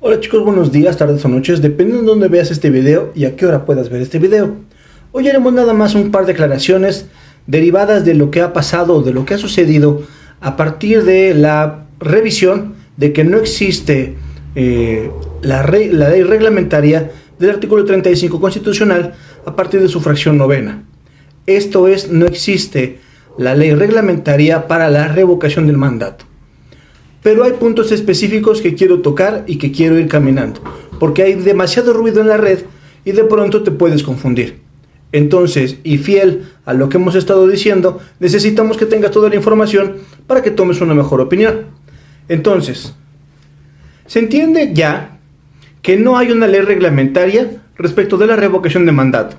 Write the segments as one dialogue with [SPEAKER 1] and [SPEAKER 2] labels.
[SPEAKER 1] Hola chicos, buenos días, tardes o noches, dependiendo de dónde veas este video y a qué hora puedas ver este video. Hoy haremos nada más un par de declaraciones derivadas de lo que ha pasado o de lo que ha sucedido a partir de la revisión de que no existe la ley reglamentaria del artículo 35 constitucional a partir de su fracción novena. Esto es, no existe la ley reglamentaria para la revocación del mandato. Pero hay puntos específicos que quiero tocar y que quiero ir caminando, porque hay demasiado ruido en la red y de pronto te puedes confundir. Entonces, y fiel a lo que hemos estado diciendo, necesitamos que tengas toda la información para que tomes una mejor opinión. Entonces, se entiende ya que no hay una ley reglamentaria respecto de la revocación de mandato.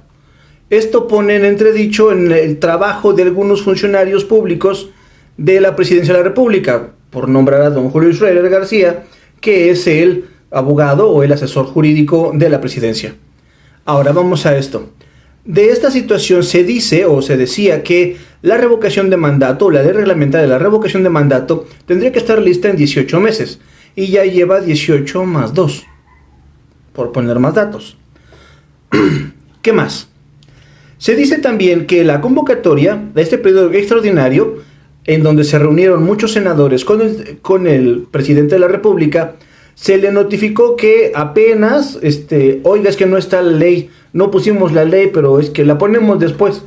[SPEAKER 1] Esto pone en entredicho en el trabajo de algunos funcionarios públicos de la Presidencia de la República, por nombrar a don Julio Schroeder García, que es el abogado o el asesor jurídico de la presidencia. Ahora vamos a esto. De esta situación se dice o se decía que la revocación de mandato o la ley reglamentaria de la revocación de mandato tendría que estar lista en 18 meses y ya lleva 18 más 2, por poner más datos. ¿Qué más? Se dice también que la convocatoria de este periodo extraordinario, en donde se reunieron muchos senadores con el presidente de la República, se le notificó que apenas, oiga, es que no está la ley, no pusimos la ley, pero es que la ponemos después.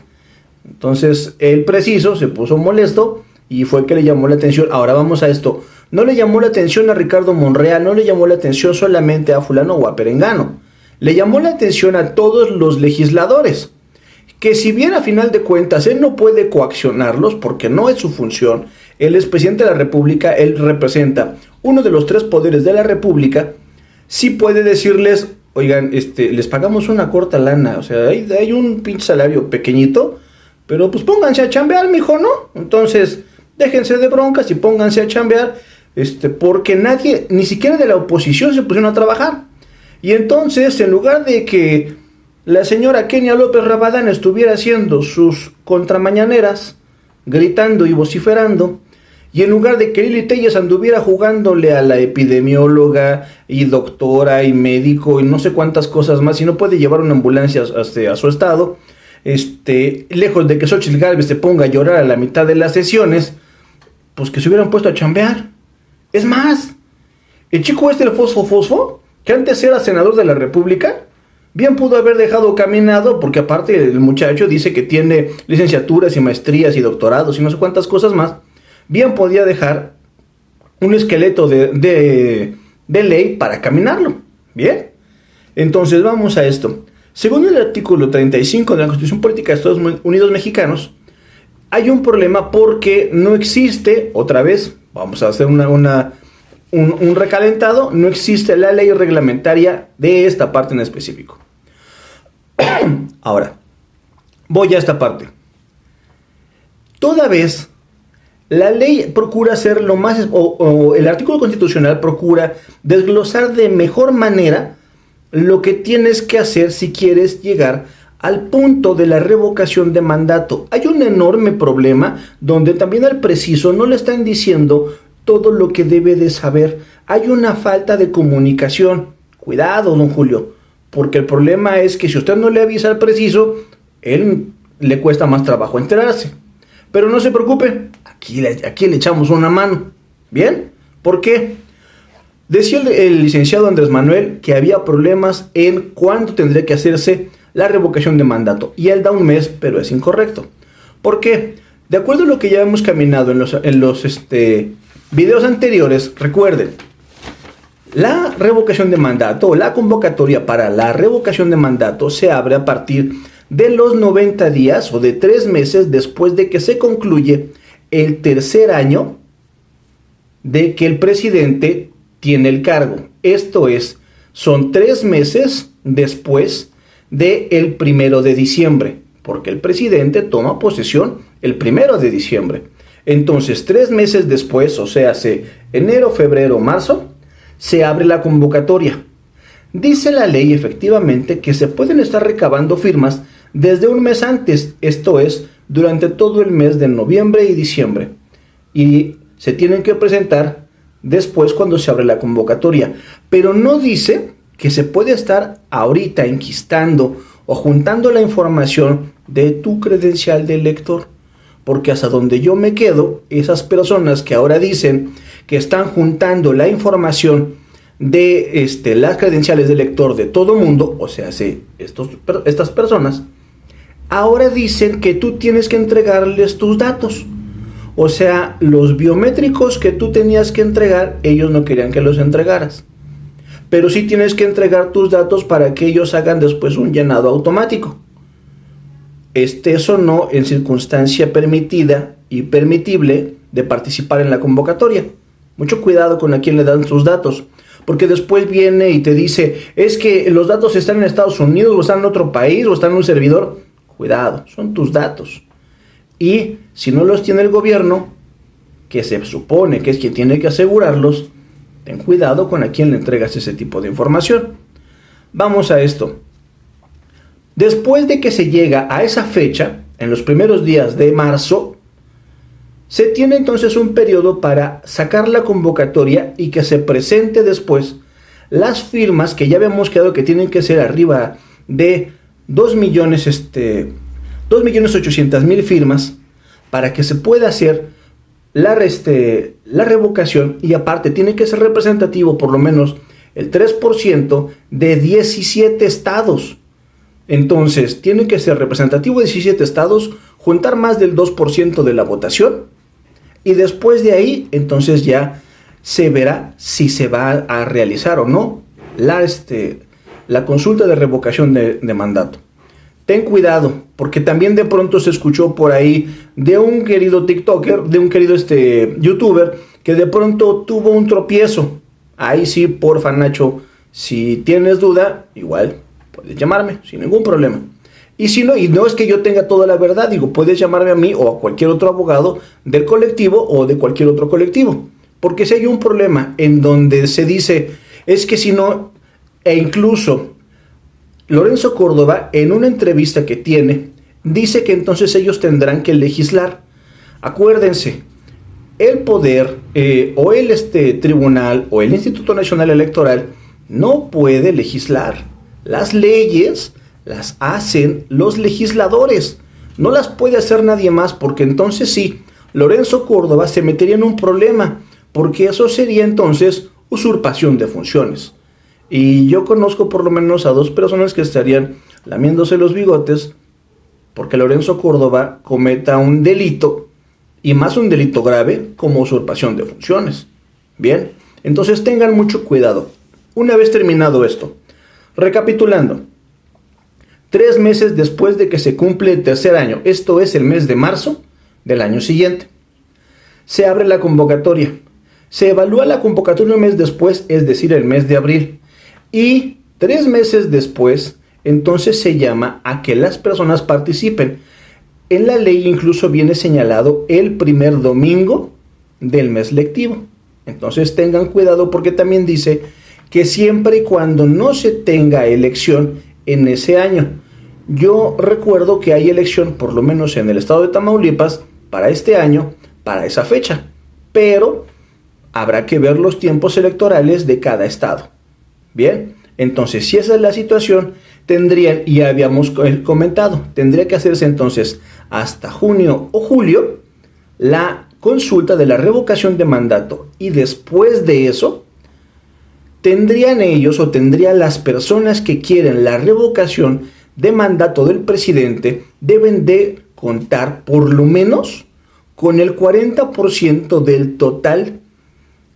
[SPEAKER 1] Entonces el preciso se puso molesto y fue que le llamó la atención. Ahora vamos a esto. No le llamó la atención a Ricardo Monreal, no le llamó la atención solamente a fulano o a perengano. Le llamó la atención a todos los legisladores, que si bien a final de cuentas él no puede coaccionarlos porque no es su función, él es presidente de la República, él representa uno de los tres poderes de la República, sí puede decirles, oigan, les pagamos una corta lana, o sea, hay un pinche salario pequeñito, pero pues pónganse a chambear, mijo, ¿no? Entonces, déjense de broncas y pónganse a chambear, porque nadie, ni siquiera de la oposición se pusieron a trabajar. Y entonces, en lugar de que la señora Kenia López Rabadán estuviera haciendo sus contramañaneras, gritando y vociferando, y en lugar de que Lili Telles anduviera jugándole a la epidemióloga y doctora y médico y no sé cuántas cosas más, y no puede llevar una ambulancia a su estado, lejos de que Xochitl Gálvez se ponga a llorar a la mitad de las sesiones, pues que se hubieran puesto a chambear. Es más, el chico el Fosfo, que antes era senador de la República, bien pudo haber dejado caminado, porque aparte el muchacho dice que tiene licenciaturas y maestrías y doctorados y no sé cuántas cosas más. Bien podía dejar un esqueleto de ley para caminarlo. Bien, entonces vamos a esto. Según el artículo 35 de la Constitución Política de Estados Unidos Mexicanos, hay un problema porque no existe, otra vez, vamos a hacer un recalentado, no existe la ley reglamentaria de esta parte en específico. Ahora, voy a esta parte. Toda vez la ley procura hacer lo más, o el artículo constitucional procura desglosar de mejor manera lo que tienes que hacer si quieres llegar al punto de la revocación de mandato. Hay un enorme problema donde también al preciso no le están diciendo todo lo que debe de saber. Hay una falta de comunicación. Cuidado, don Julio, porque el problema es que si usted no le avisa al preciso, él le cuesta más trabajo enterarse. Pero no se preocupe, aquí le echamos una mano. ¿Bien? ¿Por qué? Decía el licenciado Andrés Manuel que había problemas en cuándo tendría que hacerse la revocación de mandato. Y él da un mes, pero es incorrecto. ¿Por qué? De acuerdo a lo que ya hemos caminado en los videos anteriores, recuerden, la revocación de mandato o la convocatoria para la revocación de mandato se abre a partir de los 90 días o de 3 meses después de que se concluye el tercer año de que el presidente tiene el cargo. Esto es, son 3 meses después del 1 de diciembre, porque el presidente toma posesión el 1 de diciembre. Entonces, 3 meses después, o sea, enero, febrero, marzo, se abre la convocatoria. Dice la ley efectivamente que se pueden estar recabando firmas desde un mes antes, esto es, durante todo el mes de noviembre y diciembre. Y se tienen que presentar después cuando se abre la convocatoria. Pero no dice que se puede estar ahorita enquistando o juntando la información de tu credencial de elector. Porque hasta donde yo me quedo, esas personas que ahora dicen que están juntando la información de las credenciales de elector de todo mundo, o sea, estas personas, ahora dicen que tú tienes que entregarles tus datos. O sea, los biométricos que tú tenías que entregar, ellos no querían que los entregaras. Pero sí tienes que entregar tus datos para que ellos hagan después un llenado automático. Eso no en circunstancia permitida y permitible de participar en la convocatoria. Mucho cuidado con a quién le dan sus datos, porque después viene y te dice, es que los datos están en Estados Unidos, o están en otro país, o están en un servidor. Cuidado, son tus datos. Y si no los tiene el gobierno, que se supone que es quien tiene que asegurarlos, ten cuidado con a quién le entregas ese tipo de información. Vamos a esto. Después de que se llega a esa fecha, en los primeros días de marzo, se tiene entonces un periodo para sacar la convocatoria y que se presente después las firmas que ya habíamos quedado que tienen que ser arriba de 2.800.000 firmas para que se pueda hacer la revocación, y aparte tiene que ser representativo por lo menos el 3% de 17 estados. Entonces, tiene que ser representativo de 17 estados, juntar más del 2% de la votación, y después de ahí, entonces ya se verá si se va a realizar o no la consulta de revocación de mandato. Ten cuidado, porque también de pronto se escuchó por ahí de un querido TikToker, de un querido YouTuber, que de pronto tuvo un tropiezo. Ahí sí, porfa, Nacho, si tienes duda, igual puedes llamarme, sin ningún problema. Y si no, y no es que yo tenga toda la verdad, digo, puedes llamarme a mí o a cualquier otro abogado del colectivo o de cualquier otro colectivo. Porque si hay un problema en donde se dice, es que si no, e incluso Lorenzo Córdoba, en una entrevista que tiene, dice que entonces ellos tendrán que legislar. Acuérdense, el poder o el tribunal o el Instituto Nacional Electoral no puede legislar. Las leyes las hacen los legisladores, no las puede hacer nadie más, porque entonces sí, Lorenzo Córdoba se metería en un problema, porque eso sería entonces usurpación de funciones. Y yo conozco por lo menos a 2 personas que estarían lamiéndose los bigotes porque Lorenzo Córdoba cometa un delito, y más un delito grave como usurpación de funciones. Bien, entonces tengan mucho cuidado. Una vez terminado esto, recapitulando, 3 meses después de que se cumple el tercer año, esto es el mes de marzo del año siguiente, se abre la convocatoria. Se evalúa la convocatoria un mes después, es decir, el mes de abril. Y 3 meses después, entonces se llama a que las personas participen. En la ley incluso viene señalado el primer domingo del mes lectivo. Entonces tengan cuidado, porque también dice que siempre y cuando no se tenga elección en ese año. Yo recuerdo que hay elección, por lo menos en el estado de Tamaulipas, para este año, para esa fecha. Pero habrá que ver los tiempos electorales de cada estado. Bien, entonces si esa es la situación, tendrían, y habíamos comentado, tendría que hacerse entonces hasta junio o julio la consulta de la revocación de mandato, y después de eso tendrían ellos o tendrían las personas que quieren la revocación de mandato del presidente, deben de contar por lo menos con el 40% del total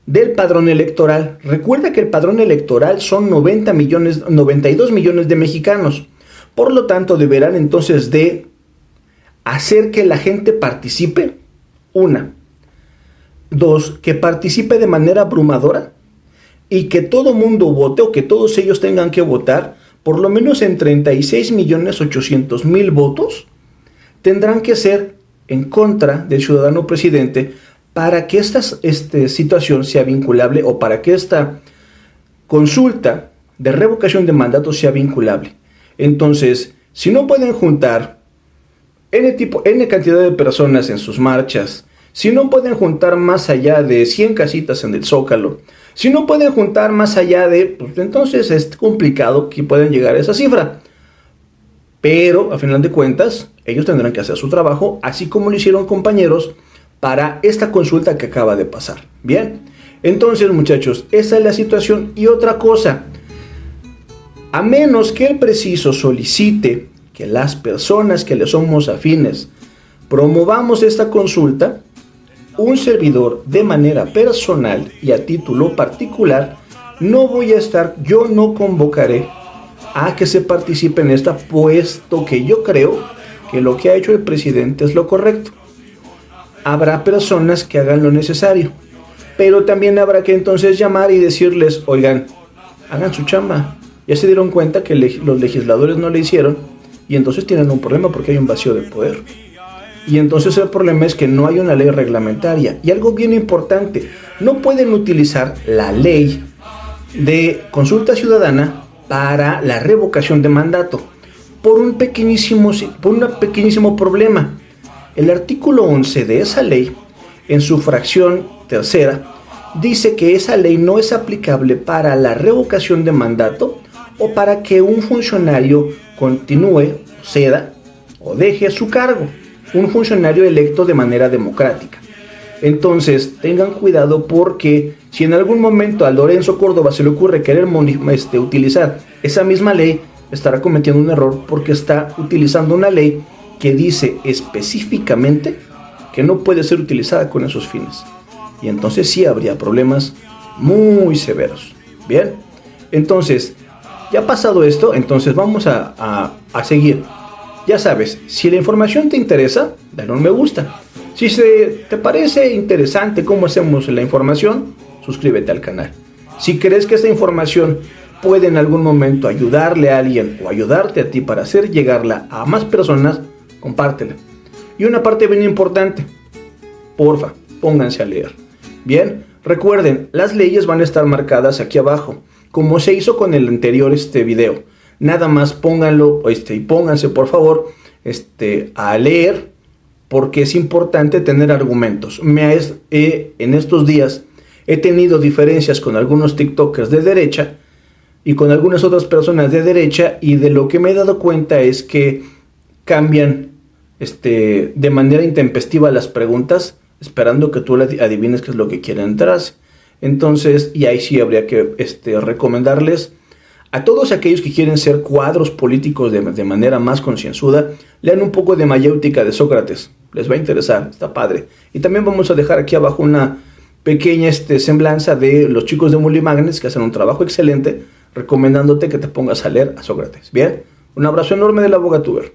[SPEAKER 1] del padrón electoral. Recuerda que el padrón electoral son 92 millones de mexicanos. Por lo tanto, deberán entonces de hacer que la gente participe. 1. 2, que participe de manera abrumadora y que todo mundo vote, o que todos ellos tengan que votar, por lo menos en 36.800.000 votos tendrán que ser en contra del ciudadano presidente, para que esta situación sea vinculable, o para que esta consulta de revocación de mandato sea vinculable. Entonces, si no pueden juntar N cantidad de personas en sus marchas, si no pueden juntar más allá de 100 casitas en el Zócalo, si no pueden juntar más allá de, pues entonces es complicado que puedan llegar a esa cifra. Pero, a final de cuentas, ellos tendrán que hacer su trabajo, así como lo hicieron compañeros para esta consulta que acaba de pasar. Bien, entonces muchachos, esa es la situación. Y otra cosa, a menos que el preciso solicite que las personas que le somos afines promovamos esta consulta, un servidor de manera personal y a título particular, yo no convocaré a que se participe en esta, puesto que yo creo que lo que ha hecho el presidente es lo correcto. Habrá personas que hagan lo necesario, pero también habrá que entonces llamar y decirles, oigan, hagan su chamba. Ya se dieron cuenta que los legisladores no le hicieron y entonces tienen un problema porque hay un vacío de poder. Y entonces el problema es que no hay una ley reglamentaria. Y algo bien importante, no pueden utilizar la ley de consulta ciudadana para la revocación de mandato por un pequeñísimo problema. El artículo 11 de esa ley, en su fracción tercera, dice que esa ley no es aplicable para la revocación de mandato o para que un funcionario continúe, ceda o deje su cargo, un funcionario electo de manera democrática. Entonces, tengan cuidado porque si en algún momento a Lorenzo Córdoba se le ocurre querer utilizar esa misma ley, estará cometiendo un error porque está utilizando una ley que dice específicamente que no puede ser utilizada con esos fines. Y entonces sí habría problemas muy severos. Bien, entonces, ya pasado esto, entonces vamos a seguir. Ya sabes, si la información te interesa, dale un me gusta. Si te parece interesante cómo hacemos la información, suscríbete al canal. Si crees que esta información puede en algún momento ayudarle a alguien o ayudarte a ti para hacer llegarla a más personas, compártela. Y una parte bien importante, porfa, pónganse a leer. Bien, recuerden, las leyes van a estar marcadas aquí abajo, como se hizo con el anterior video. Nada más pónganlo y pónganse por favor a leer, porque es importante tener argumentos. En estos días he tenido diferencias con algunos tiktokers de derecha y con algunas otras personas de derecha, y de lo que me he dado cuenta es que cambian de manera intempestiva las preguntas, esperando que tú adivines qué es lo que quieren enterarse. Entonces, y ahí sí habría que recomendarles a todos aquellos que quieren ser cuadros políticos de manera más concienzuda, lean un poco de Mayéutica de Sócrates, les va a interesar, está padre. Y también vamos a dejar aquí abajo una pequeña semblanza de los chicos de Mulimagnes, que hacen un trabajo excelente, recomendándote que te pongas a leer a Sócrates. Bien, un abrazo enorme del Abogatuber.